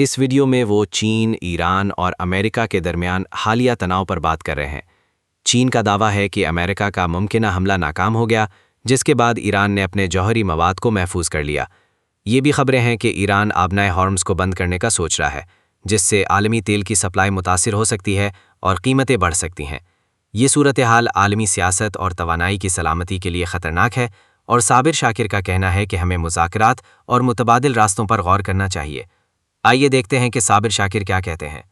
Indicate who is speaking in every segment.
Speaker 1: اس video میں وہ چین، ایران اور امریکہ کے درمیان حالیہ تناؤ پر بات کر رہے ہیں۔ چین کا دعویٰ ہے کہ امریکہ کا ممکنہ حملہ ناکام ہو گیا، جس کے بعد ایران نے اپنے جوہری مواد کو محفوظ کر لیا۔ یہ بھی خبریں ہیں کہ ایران آبنائے ہارمز کو بند کرنے کا سوچ رہا ہے، جس سے عالمی تیل کی سپلائی متاثر ہو سکتی ہے اور قیمتیں بڑھ سکتی ہیں۔ یہ صورتحال عالمی سیاست اور توانائی کی سلامتی کے لیے خطرناک ہے، اور صابر شاکر کا کہنا ہے کہ ہمیں مذاکرات اور متبادل راستوں پر غور کرنا چاہیے۔ آئیے دیکھتے ہیں کہ صابر شاکر کیا کہتے ہیں۔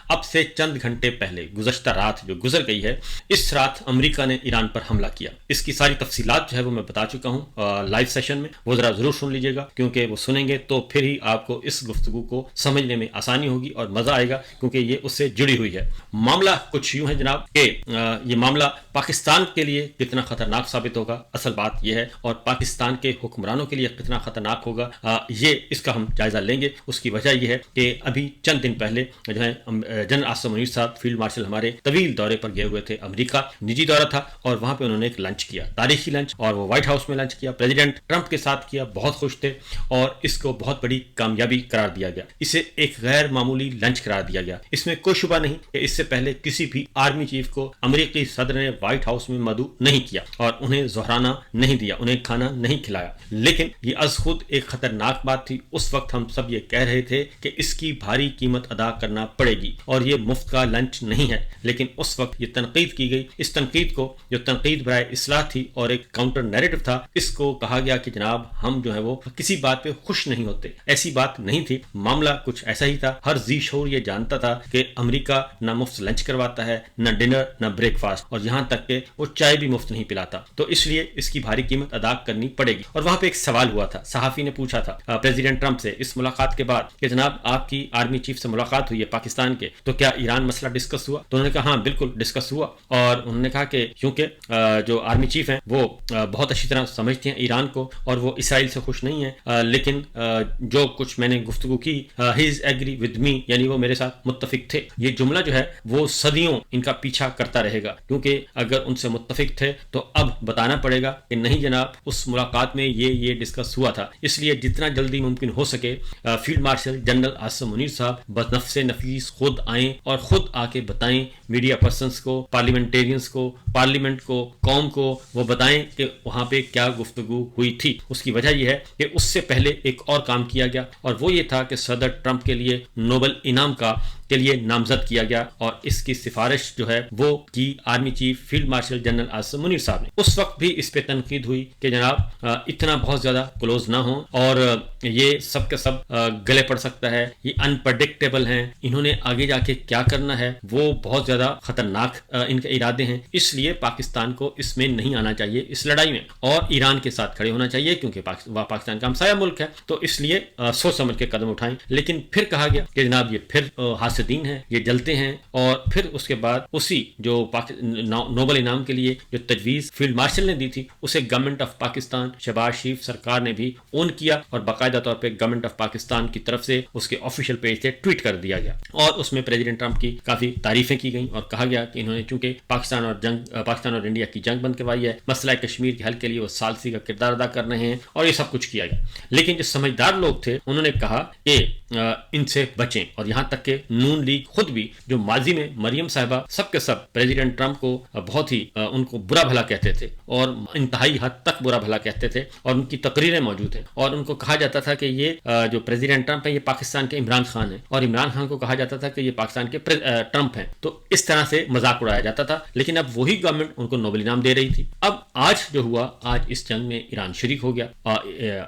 Speaker 2: اب سے چند گھنٹے پہلے گزشتہ رات جو گزر گئی ہے، اس رات امریکہ نے ایران پر حملہ کیا۔ اس کی ساری تفصیلات جو ہے وہ میں بتا چکا ہوں لائیو سیشن میں، وہ ذرا ضرور سن لیجیے گا، کیونکہ وہ سنیں گے تو پھر ہی آپ کو اس گفتگو کو سمجھنے میں آسانی ہوگی اور مزہ آئے گا، کیونکہ یہ اس سے جڑی ہوئی ہے۔ معاملہ کچھ یوں ہے جناب کہ یہ معاملہ پاکستان کے لیے کتنا خطرناک ثابت ہوگا، اصل بات یہ ہے، اور پاکستان کے حکمرانوں کے لیے کتنا خطرناک ہوگا، یہ اس کا ہم جائزہ لیں گے۔ اس کی وجہ یہ ہے کہ ابھی چند دن پہلے جو ہے جنرل آصم منیر صاحب فیلڈ مارشل ہمارے طویل دورے پر گئے ہوئے تھے امریکہ، نجی دورہ تھا، اور وہاں پہ انہوں نے ایک لنچ کیا، تاریخی لنچ، اور وہ وائٹ ہاؤس میں لنچ کیا، پریزیڈنٹ ٹرمپ کے ساتھ کیا، بہت خوش تھے، اور اس کو بہت بڑی کامیابی قرار دیا گیا۔ اسے ایک غیر معمولی لنچ قرار دیا گیا۔ اس میں کوئی شبہ نہیں کہ اس سے پہلے کسی بھی آرمی چیف کو امریکی صدر نے وائٹ ہاؤس میں مدعو نہیں کیا اور انہیں ظہرانہ نہیں دیا، انہیں کھانا نہیں کھلایا۔ لیکن یہ از خود ایک خطرناک بات تھی۔ اس وقت ہم سب یہ کہہ رہے تھے کہ اس کی بھاری قیمت ادا کرنا پڑے گی، اور یہ مفت کا لنچ نہیں ہے۔ لیکن اس وقت یہ تنقید کی گئی، اس تنقید کو، جو تنقید برائے اصلاح تھی اور ایک کاؤنٹر نیریٹو تھا، اس کو کہا گیا کہ جناب ہم جو ہے وہ کسی بات پہ خوش نہیں ہوتے۔ ایسی بات نہیں تھی، معاملہ کچھ ایسا ہی تھا۔ ہر ذی شعور یہ جانتا تھا کہ امریکہ نہ مفت لنچ کرواتا ہے، نہ ڈنر، نہ بریک فاسٹ، اور یہاں تک کہ وہ چائے بھی مفت نہیں پلاتا، تو اس لیے اس کی بھاری قیمت ادا کرنی پڑے گی۔ اور وہاں پہ ایک سوال ہوا تھا، صحافی نے پوچھا تھا پریزیڈنٹ ٹرمپ سے اس ملاقات کے بعد کہ جناب آپ کی آرمی چیف سے ملاقات ہوئی ہے پاکستان کے، تو کیا ایران مسئلہ ڈسکس ہوا؟ تو انہوں نے کہا ہاں بالکل ڈسکس ہوا، اور انہوں نے کہا کہ کیونکہ جو آرمی چیف ہیں وہ بہت اچھی طرح سمجھتے ہیں ایران کو، اور وہ اسرائیل سے خوش نہیں ہیں، لیکن جو کچھ میں نے گفتگو کی، ہی از ایگری ود می، یعنی وہ میرے ساتھ متفق تھے۔ یہ جملہ جو ہے وہ صدیوں ان کا پیچھا کرتا رہے گا، کیونکہ اگر ان سے متفق تھے تو اب بتانا پڑے گا کہ نہیں جناب اس ملاقات میں یہ ڈسکس ہوا تھا۔ اس لیے جتنا جلدی ممکن ہو سکے field marshal general Asim Munir صاحب بنفس نفیس خود آئیں اور خود آ کے بتائیں میڈیا پرسنس کو، پارلیمنٹیرینز کو، پارلیمنٹ کو، قوم کو، وہ بتائیں کہ وہاں پہ کیا گفتگو ہوئی تھی۔ اس کی وجہ یہ ہے کہ اس سے پہلے ایک اور کام کیا گیا، اور وہ یہ تھا کہ صدر ٹرمپ کے لیے نوبل انعام کے لیے نامزد کیا گیا، اور اس کی سفارش جو ہے وہ کی army chief field marshal general Asim Munir صاحب نے۔ اس وقت بھی اس پہ تنقید ہوئی کہ جناب اتنا بہت زیادہ کلوز نہ ہوں، اور یہ سب کے سب گلے پڑ سکتا ہے، یہ انپریڈکٹیبل ہیں، انہوں نے آگے جا کے کیا کرنا ہے وہ بہت زیادہ خطرناک ان کے ارادے ہیں، اس لیے پاکستان کو اس میں نہیں آنا چاہیے اس لڑائی میں، اور ایران کے ساتھ کھڑے ہونا چاہیے، کیونکہ وہ پاکستان کا ہمسایہ ملک ہے، تو اس لیے سوچ سمجھ کے قدم اٹھائیں۔ لیکن پھر کہا گیا کہ جناب یہ پھر حاسدین ہیں، یہ جلتے ہیں، اور پھر اس کے بعد اسی جو نوبل انعام کے لیے جو تجویز فیلڈ مارشل نے دی تھی، اسے گورنمنٹ آف پاکستان شہباز شریف سرکار نے بھی اون کیا، اور باقاعدہ طور پہ گورنمنٹ آف پاکستان کی طرف سے اس کے آفیشیل پیج سے ٹویٹ کر دیا گیا، اور اس میں پریزیڈنٹ ٹرمپ کی کافی تعریفیں کی گئیں، اور کہا گیا کہ انہوں نے چونکہ پاکستان اور انڈیا کی جنگ بند کروائی ہے، مسئلہ کشمیر کے حل کے لیے وہ ثالثی کا کردار ادا کر رہے ہیں، اور یہ سب کچھ کیا گیا۔ لیکن جو سمجھدار لوگ تھے انہوں نے کہا کہ ان سے بچیں، اور یہاں تک کہ نون لیگ خود بھی، جو ماضی میں مریم صاحبہ سب کے سب پریزیڈنٹ ٹرمپ کو بہت ہی ان کو برا بھلا کہتے تھے، اور انتہائی حد تک برا بھلا کہتے تھے، اور ان کی تقریریں موجود ہیں، اور ان کو کہا جاتا تھا کہ یہ جو پریزیڈنٹ ٹرمپ ہے یہ پاکستان کے عمران خان ہیں، اور عمران خان کو کہا جاتا تھا کہ یہ پاکستان کے ٹرمپ ہیں، تو اس طرح سے مذاق اڑایا جاتا تھا۔ لیکن اب وہی گورنمنٹ ان کو نوبل انعام دے رہی تھی۔ اب آج جو ہوا، آج اس جنگ میں ایران شریک ہو گیا،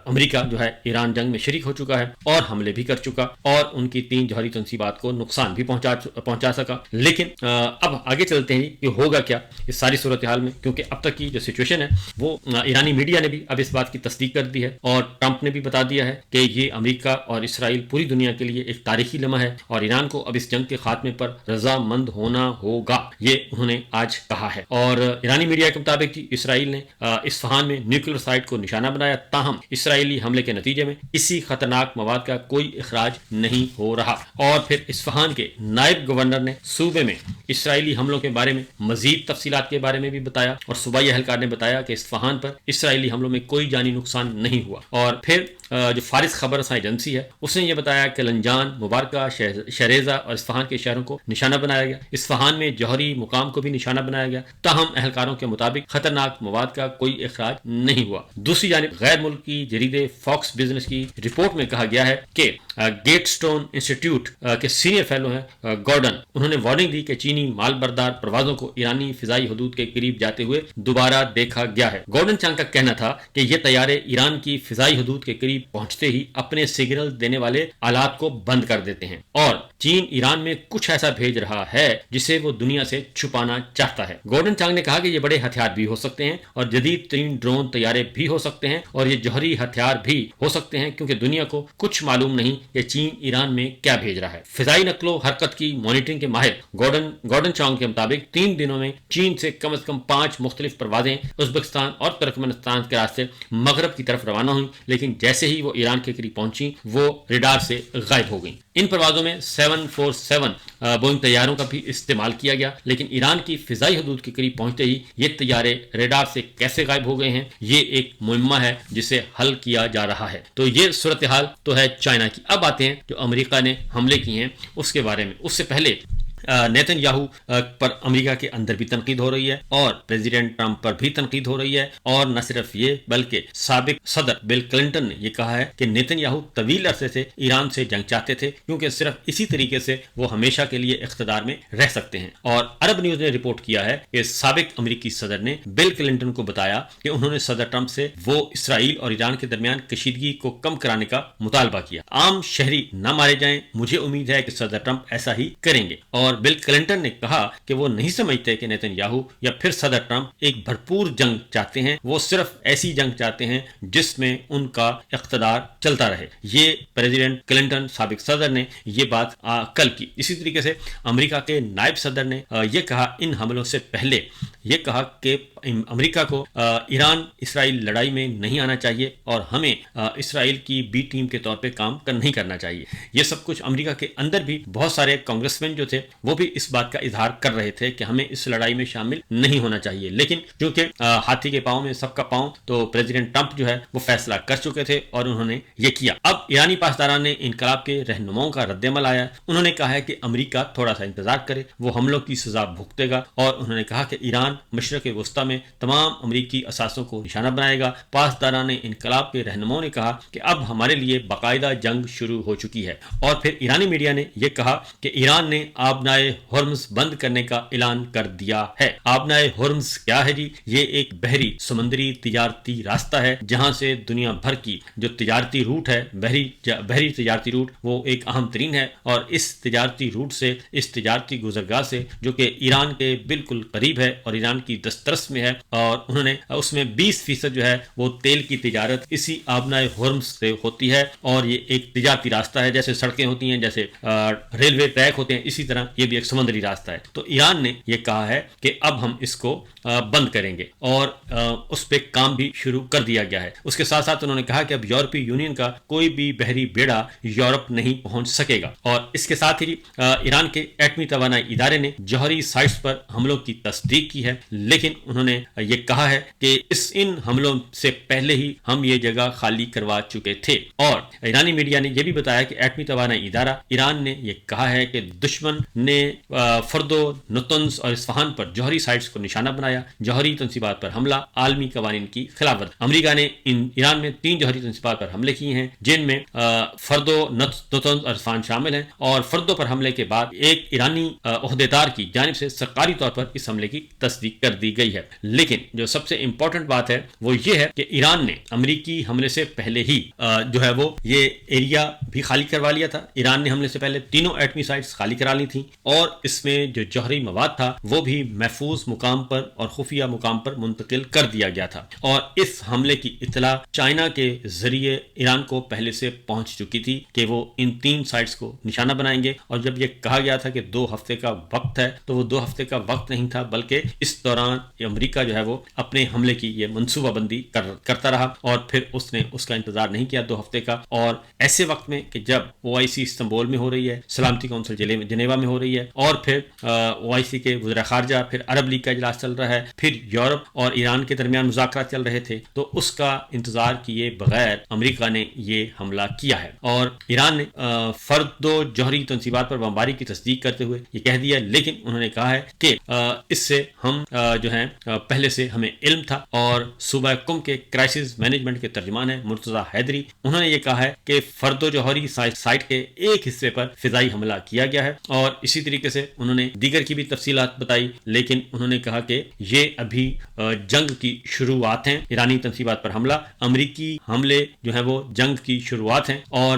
Speaker 2: امریکہ جو ہے ایران جنگ میں شریک ہو چکا ہے، اور حملے بھی کر چکا، اور ان کی 3 جوہری تنصیبات کو نقصان بھی پہنچا سکا۔ لیکن اب آگے چلتے ہیں کہ ہوگا کیا اس ساری صورتحال میں، کیونکہ اب تک کی جو سچویشن ہے وہ ایرانی میڈیا نے بھی اب اس بات کی تصدیق کر دی ہے، اور ٹرمپ نے بھی بتا دیا ہے کہ یہ امریکہ اور اسرائیل پوری دنیا کے لیے ایک تاریخی لمحہ ہے، اور ایران کو اب اس جنگ کے خاتمے پر رضامند ہونا ہوگا، یہ انہوں نے آج کہا ہے۔ اور ایرانی میڈیا کے مطابق اسرائیل نے اصفہان میں نیوکلیر سائٹ کو نشانہ بنایا، تاہم اسرائیلی حملے کے نتیجے میں کسی خطرناک مواد کا کوئی اخراج نہیں ہو رہا، اور پھر اصفہان اسفہان کے نائب گورنر نے صوبے میں اسرائیلی حملوں کے بارے میں مزید تفصیلات کے بارے میں بھی بتایا، اور صوبائی اہلکار نے بتایا کہ اسفہان پر اسرائیلی حملوں میں کوئی جانی نقصان نہیں ہوا۔ اور پھر جو فارس خبر رساں ایجنسی ہے اس نے یہ بتایا کہ لنجان، مبارکہ، شریزہ اور اسفہان کے شہروں کو نشانہ بنایا گیا۔ اسفہان میں جوہری مقام کو بھی نشانہ بنایا گیا، تاہم اہلکاروں کے مطابق خطرناک مواد کا کوئی اخراج نہیں ہوا۔ دوسری جانب غیر ملکی جریدے فاکس بزنس کی رپورٹ میں کہا گیا ہے کہ گیٹ سٹون انسٹیٹیوٹ کے سینئر فیلو ہیں گورڈن، انہوں نے وارننگ دی کہ چینی مال بردار پروازوں کو ایرانی فضائی حدود کے قریب جاتے ہوئے دوبارہ دیکھا گیا ہے۔ گورڈن چانگ کا کہنا تھا کہ یہ طیارے ایران کی فضائی حدود کے قریب پہنچتے ہی اپنے سگنل دینے والے آلات کو بند کر دیتے ہیں، اور چین ایران میں کچھ ایسا بھیج رہا ہے جسے وہ دنیا سے چھپانا چاہتا ہے۔ گورڈن چانگ نے کہا کہ یہ بڑے ہتھیار بھی ہو سکتے ہیں اور جدید ترین ڈرون طیارے بھی ہو سکتے ہیں، اور یہ جوہری ہتھیار بھی ہو سکتے ہیں، کیونکہ دنیا کو کچھ معلوم نہیں کہ چین ایران میں کیا بھیج رہا ہے۔ فضائی نقل و حرکت کی مانیٹرنگ کے ماہر گورڈن چانگ کے مطابق 3 دنوں میں چین سے کم از کم 5 مختلف پروازیں ازبکستان اور ترکمنستان کے راستے مغرب کی طرف روانہ ہوئیں، لیکن جیسے ہی وہ ایران کے قریب پہنچی وہ ریڈار سے غائب ہو گئیں۔ ان پروازوں میں 747 بوئنگ طیاروں کا بھی استعمال کیا گیا، لیکن ایران کی فضائی حدود کے قریب پہنچتے ہی یہ طیارے ریڈار سے کیسے غائب ہو گئے ہیں، یہ ایک معمہ ہے جسے حل کیا جا رہا ہے۔ تو یہ صورتحال تو ہے چائنا کی۔ اب آتے ہیں جو امریکہ نے حملے کیے ہیں اس کے بارے میں۔ اس سے پہلے نیتن یاہو پر امریکہ کے اندر بھی تنقید ہو رہی ہے اور پریزیڈنٹ ٹرمپ پر بھی تنقید ہو رہی ہے، اور نہ صرف یہ بلکہ سابق صدر بل کلنٹن نے یہ کہا ہے کہ نیتن یاہو طویل عرصے سے ایران سے جنگ چاہتے تھے، کیونکہ صرف اسی طریقے سے وہ ہمیشہ کے لیے اقتدار میں رہ سکتے ہیں۔ اور عرب نیوز نے رپورٹ کیا ہے کہ سابق امریکی صدر نے بل کلنٹن کو بتایا کہ انہوں نے صدر ٹرمپ سے وہ اسرائیل اور ایران کے درمیان کشیدگی کو کم کرانے کا مطالبہ کیا۔ عام شہری نہ مارے جائیں، مجھے امید ہے کہ صدر ٹرمپ ایسا ہی کریں گے۔ اور بل کلنٹن نے کہا کہ وہ نہیں سمجھتے کہ نیتن یاہو یا پھر صدر ٹرمپ ایک بھرپور جنگ چاہتے ہیں، وہ صرف ایسی جنگ چاہتے ہیں جس میں ان کا اقتدار چلتا رہے۔ یہ پریزیڈنٹ کلنٹن سابق صدر نے یہ بات کل کی۔ اسی طریقے سے امریکہ کے نائب صدر نے یہ کہا ان حملوں سے پہلے، یہ کہا کہ امریکہ کو ایران اسرائیل لڑائی میں نہیں آنا چاہیے اور ہمیں اسرائیل کی بی ٹیم کے طور پہ کام نہیں کرنا چاہیے۔ یہ سب کچھ امریکہ کے اندر بھی بہت سارے کانگریسمین جو تھے وہ بھی اس بات کا اظہار کر رہے تھے کہ ہمیں اس لڑائی میں شامل نہیں ہونا چاہیے، لیکن کیونکہ ہاتھی کے پاؤں میں سب کا پاؤں، تو پریزیڈنٹ ٹرمپ جو ہے وہ فیصلہ کر چکے تھے اور انہوں نے یہ کیا۔ اب ایرانی پاسداران نے انقلاب کے رہنماؤں کا رد عمل آیا، انہوں نے کہا ہے کہ امریکہ تھوڑا سا انتظار کرے، وہ حملوں کی سزا بھگتے گا، اور انہوں نے کہا کہ ایران مشرق وسطیٰ میں تمام امریکی اثاثوں کو نشانہ بنائے گا۔ پاسداران انقلاب کے رہنماؤں نے کہا کہ اب ہمارے لیے باقاعدہ جنگ شروع ہو چکی ہے، اور پھر ایرانی میڈیا نے یہ کہا کہ ایران نے آبنائے ہرمز بند کرنے کا اعلان کر دیا ہے۔ آبنائے ہرمز کیا ہے جی؟ یہ ایک بحری سمندری تجارتی راستہ ہے جہاں سے دنیا بھر کی جو تجارتی روٹ ہے، بحری تجارتی روٹ، وہ ایک اہم ترین ہے، اور اس تجارتی روٹ سے، اس تجارتی گزرگاہ سے جو کہ ایران کے بالکل قریب ہے اور ایران کی دسترس میں ہے، اور انہوں نے اس میں 20% جو ہے وہ تیل کی تجارت اسی آبنائے ہرمز سے ہوتی ہے، اور یہ ایک تجارتی راستہ ہے۔ جیسے سڑکیں ہوتی ہیں، جیسے ریلوے ٹریک ہوتے ہیں، اسی طرح یہ بھی ایک سمندری راستہ ہے۔ تو ایران نے یہ کہا ہے کہ اب ہم اس کو بند کریں گے، اور اس پہ کام بھی شروع کر دیا گیا ہے۔ اس کے ساتھ ساتھ انہوں نے کہا کہ اب یورپی یونین کا کوئی بھی بحری بیڑا یورپ نہیں پہنچ سکے گا، اور اس کے ساتھ ہی ایران کے ایٹمی توانائی ادارے نے جوہری سائٹس پر حملوں کی تصدیق کی ہے، لیکن انہوں نے یہ کہا ہے کہ ان حملوں سے پہلے ہی ہم یہ جگہ خالی کروا چکے تھے۔ اور ایرانی میڈیا نے یہ بھی بتایا کہ ایٹمی توانائی ادارہ ایران نے یہ کہا ہے کہ دشمن نے فردو، نطنز اور اصفہان پر جوہری سائٹس کو نشانہ بنایا، جوہری تنصیبات پر حملہ عالمی قوانین کی خلاف ورزی۔ امریکہ نے ایران میں 3 جوہری تنصیبات پر حملے کیے ہیں، جن میں فردو، نطنز اور اصفہان شامل ہیں، اور فردو پر حملے کے بعد ایک ایرانی عہدیدار کی جانب سے سرکاری طور پر اس حملے کی تصدیق کر دی گئی ہے۔ لیکن جو سب سے امپورٹنٹ بات ہے وہ یہ ہے کہ ایران نے امریکی حملے سے پہلے ہی جو ہے وہ یہ ایریا بھی خالی کروا لیا تھا۔ ایران نے حملے سے پہلے تینوں ایٹمی سائٹس خالی کرا لی تھیں، اور اس میں جو جوہری مواد تھا وہ بھی محفوظ مقام پر اور خفیہ مقام پر منتقل کر دیا گیا تھا، اور اس حملے کی اطلاع چائنا کے ذریعے ایران کو پہلے سے پہنچ چکی تھی کہ وہ ان 3 سائٹس کو نشانہ بنائیں گے، اور جب یہ کہا گیا تھا کہ 2 ہفتے کا وقت ہے تو وہ 2 ہفتے کا وقت نہیں تھا، بلکہ اس دوران امریکہ جو ہے وہ اپنے حملے کی یہ منصوبہ بندی کرتا رہا، اور پھر اس نے اس کا انتظار نہیں کیا 2 ہفتے کا، اور ایسے وقت میں کہ جب OIC استنبول میں ہو رہی ہے، سلامتی کونسل جنیوا میں ہو رہی ہے، اور پھر OIC کے وزراء خارجہ، پھر عرب لیگ کا اجلاس چل رہا ہے، پھر یورپ اور ایران کے درمیان مذاکرات چل رہے تھے، تو اس کا انتظار کیے بغیر امریکہ نے یہ حملہ کیا ہے، اور ایران نے فرد و جوہری تنصیبات پر بمباری کی تصدیق کرتے ہوئے یہ کہہ دیا، لیکن انہوں نے کہا ہے کہ اس سے ہم جو ہیں پہلے سے ہمیں علم تھا، اور صوبہ قم کے کرائسس مینجمنٹ کے ترجمان ہیں مرتضی حیدری، انہوں نے یہ کہا ہے کہ فرد و جوہری سائٹ کے ایک حصے پر فضائی حملہ کیا گیا ہے، اور اسی طریقے سے انہوں نے دیگر کی بھی تفصیلات بتائی، لیکن انہوں نے کہا کہ یہ ابھی جنگ کی شروعات ہیں، ایرانی تنصیبات پر حملہ، امریکی حملے جو ہیں وہ جنگ کی شروعات ہیں، اور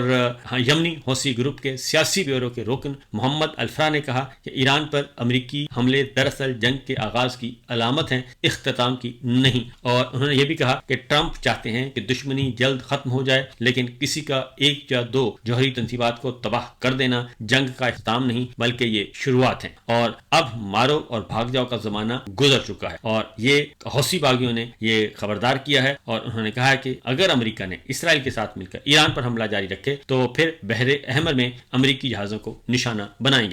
Speaker 2: یمنی حوثی گروپ کے سیاسی بیورو کے رکن محمد الفرا نے کہا کہ ایران پر امریکی حملے دراصل جنگ کے آغاز کی علامت ہیں، اختتام کی نہیں، اور انہوں نے یہ بھی کہا کہ ٹرمپ چاہتے ہیں کہ دشمنی جلد ختم ہو جائے، لیکن کسی کا 1 یا 2 جوہری تنصیبات کو تباہ کر دینا جنگ کا اختتام نہیں بلکہ یہ شروعات ہیں، اور اب مارو اور بھاگ جاؤ کا زمانہ گزر چکا ہے، اور یہ حوثی باغیوں نے یہ خبردار کیا ہے، اور انہوں نے کہا ہے کہ اگر امریکہ نے اسرائیل کے ساتھ مل کر ایران پر حملہ جاری رکھے تو پھر بحر احمر میں امریکی جہازوں کو نشانہ بنائیں گے۔